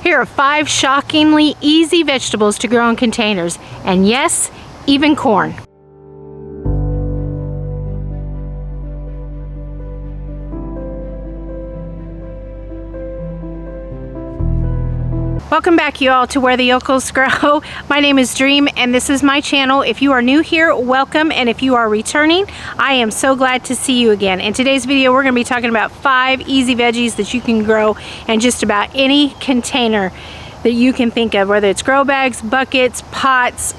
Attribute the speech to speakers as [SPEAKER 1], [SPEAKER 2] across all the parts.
[SPEAKER 1] Here are 5 shockingly easy vegetables to grow in containers, and yes, even corn. Welcome back, you all, to Where the Yokels Grow. My name is Dream, and this is my channel. If you are new here, welcome, and if you are returning, I am so glad to see you again. In today's video, we're going to be talking about 5 easy veggies that you can grow in just about any container that you can think of, whether it's grow bags, buckets, pots,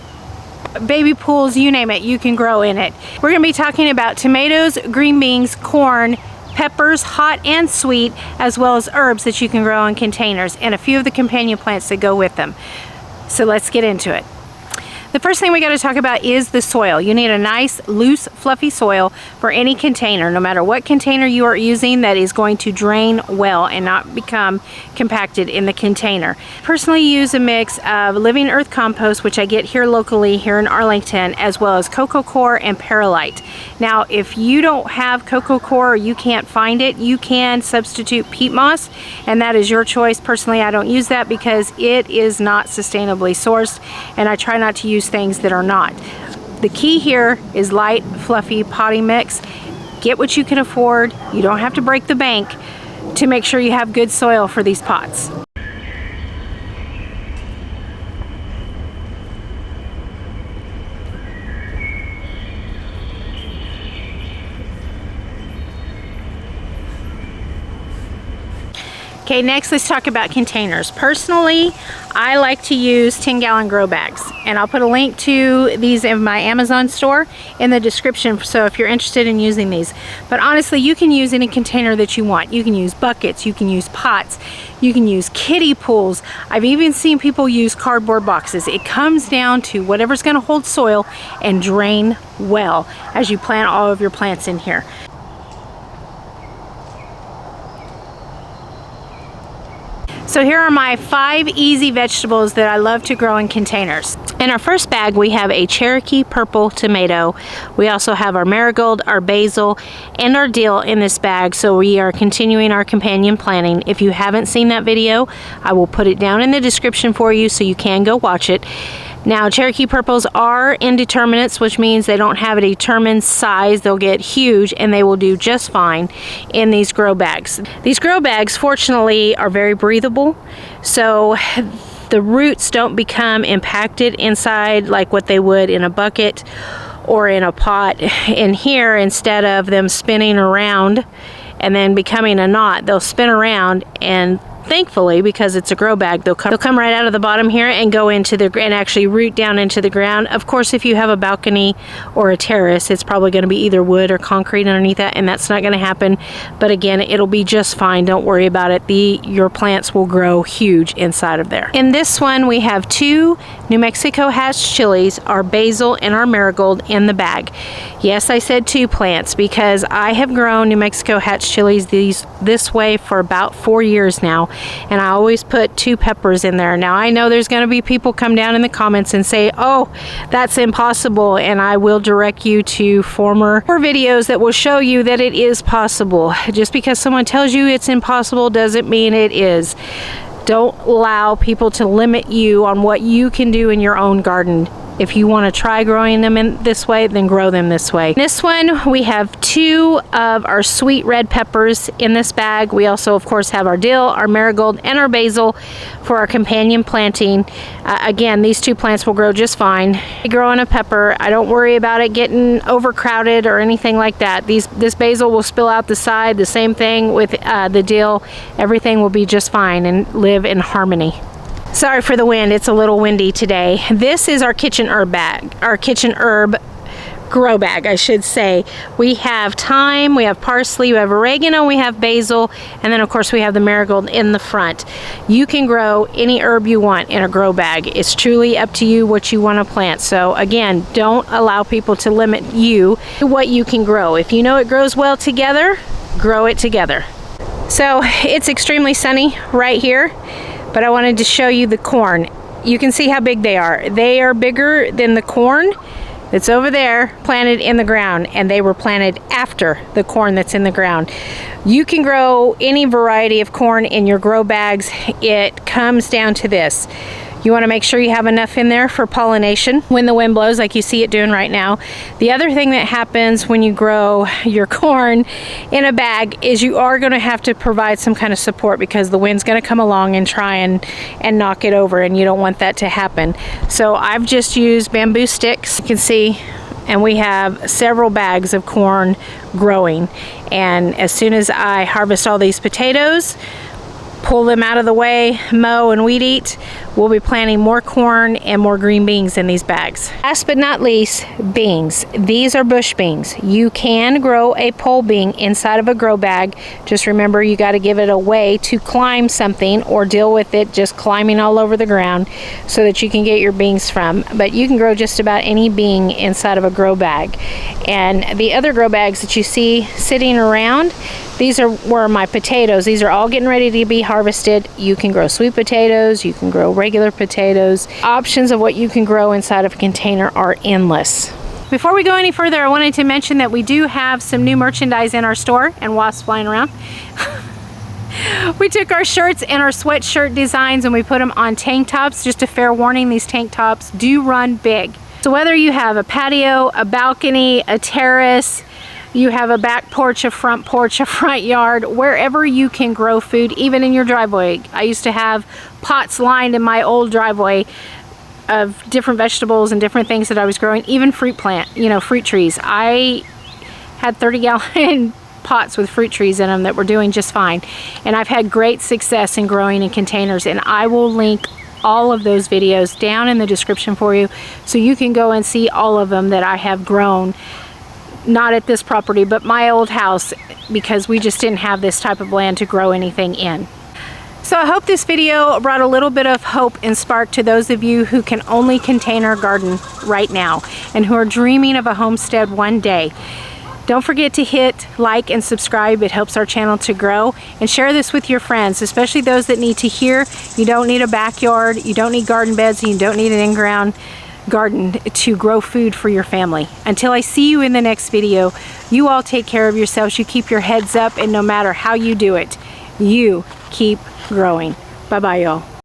[SPEAKER 1] baby pools, you name it, you can grow in it. We're going to be talking about tomatoes, green beans, corn, peppers, hot and sweet, as well as herbs that you can grow in containers, and a few of the companion plants that go with them. So let's get into it. The first thing we got to talk about is the soil. You need a nice, loose, fluffy soil for any container, no matter what container you are using, that is going to drain well and not become compacted in the container. Personally use a mix of living earth compost, which I get here locally here in Arlington, as well as coco coir and perlite. Now, if you don't have coco coir or you can't find it, you can substitute peat moss, and that is your choice. Personally, I don't use that because it is not sustainably sourced, and I try not to use things that are not. The key here is light, fluffy potting mix. Get what you can afford. You don't have to break the bank to make sure you have good soil for these pots. Okay, next let's talk about containers. Personally, I like to use 10-gallon grow bags, and I'll put a link to these in my Amazon store in the description, so if you're interested in using these. But honestly, you can use any container that you want. You can use buckets, you can use pots, you can use kiddie pools. I've even seen people use cardboard boxes. It comes down to whatever's going to hold soil and drain well as you plant all of your plants in here. So here are my 5 easy vegetables that I love to grow in containers. In our first bag, we have a Cherokee purple tomato. We also have our marigold, our basil, and our dill in this bag, so we are continuing our companion planting. If you haven't seen that video, I will put it down in the description for you so you can go watch it. Now, Cherokee purples are indeterminates, which means they don't have a determined size. They'll get huge, and they will do just fine in these grow bags. These grow bags, fortunately, are very breathable, so the roots don't become impacted inside like what they would in a bucket or in a pot. In here, instead of them spinning around and then becoming a knot, they'll spin around, and thankfully, because it's a grow bag, they'll come right out of the bottom here and go into the and actually root down into the ground. Of course, if you have a balcony or a terrace, it's probably going to be either wood or concrete underneath that, and that's not going to happen. But again, it'll be just fine. Don't worry about it. Your plants will grow huge inside of there. In this one, we have 2 New Mexico hatch chilies, our basil, and our marigold in the bag. Yes, I said 2 plants because I have grown New Mexico hatch chilies this way for about 4 years now. And I always put 2 peppers in there. Now, I know there's going to be people come down in the comments and say, oh, that's impossible, and I will direct you to former videos that will show you that it is possible. Just because someone tells you it's impossible doesn't mean it is. Don't allow people to limit you on what you can do in your own garden. If you want to try growing them in this way, then grow them this way. This one, we have 2 of our sweet red peppers in this bag. We also, of course, have our dill, our marigold, and our basil for our companion planting. Again, these 2 plants will grow just fine. Growing a pepper, I don't worry about it getting overcrowded or anything like that. This basil will spill out the side. The same thing with the dill. Everything will be just fine and live in harmony. Sorry for the wind, it's a little windy today. This is our kitchen herb bag, our kitchen herb grow bag, I should say. We have thyme, we have parsley, we have oregano, we have basil, and then of course we have the marigold in the front. You can grow any herb you want in a grow bag. It's truly up to you what you want to plant. So again, don't allow people to limit you to what you can grow. If you know it grows well together, grow it together. So it's extremely sunny right here, but I wanted to show you the corn. You can see how big they are. They are bigger than the corn, that's over there planted in the ground, and they were planted after the corn that's in the ground. You can grow any variety of corn in your grow bags. It comes down to this. You want to make sure you have enough in there for pollination when the wind blows, like you see it doing right now. The other thing that happens when you grow your corn in a bag is you are going to have to provide some kind of support, because the wind's going to come along and try and knock it over, and you don't want that to happen. So I've just used bamboo sticks, you can see, and we have several bags of corn growing. And as soon as I harvest all these potatoes, pull them out of the way, mow and weed eat, we'll be planting more corn and more green beans in these bags. Last but not least, beans. These are bush beans. You can grow a pole bean inside of a grow bag. Just remember, you got to give it a way to climb something or deal with it just climbing all over the ground so that you can get your beans from. But you can grow just about any bean inside of a grow bag. And the other grow bags that you see sitting around, these were my potatoes. These are all getting ready to be harvested. You can grow sweet potatoes, you can grow regular potatoes. Options of what you can grow inside of a container are endless. Before we go any further, I wanted to mention that we do have some new merchandise in our store, and wasps flying around. We took our shirts and our sweatshirt designs and we put them on tank tops. Just a fair warning, these tank tops do run big. So whether you have a patio, a balcony, a terrace, you have a back porch, a front yard, wherever you can grow food, even in your driveway. I used to have pots lined in my old driveway of different vegetables and different things that I was growing, even fruit trees. I had 30-gallon pots with fruit trees in them that were doing just fine. And I've had great success in growing in containers, and I will link all of those videos down in the description for you, so you can go and see all of them that I have grown. Not at this property, but my old house, because we just didn't have this type of land to grow anything in. So I hope this video brought a little bit of hope and spark to those of you who can only container garden right now and who are dreaming of a homestead one day. Don't forget to hit like and subscribe. It helps our channel to grow. And share this with your friends, especially those that need to hear you don't need a backyard, you don't need garden beds, and you don't need an in-ground garden to grow food for your family. Until I see you in the next video, you all take care of yourselves. You keep your heads up, and no matter how you do it, you keep growing. Bye-bye, y'all.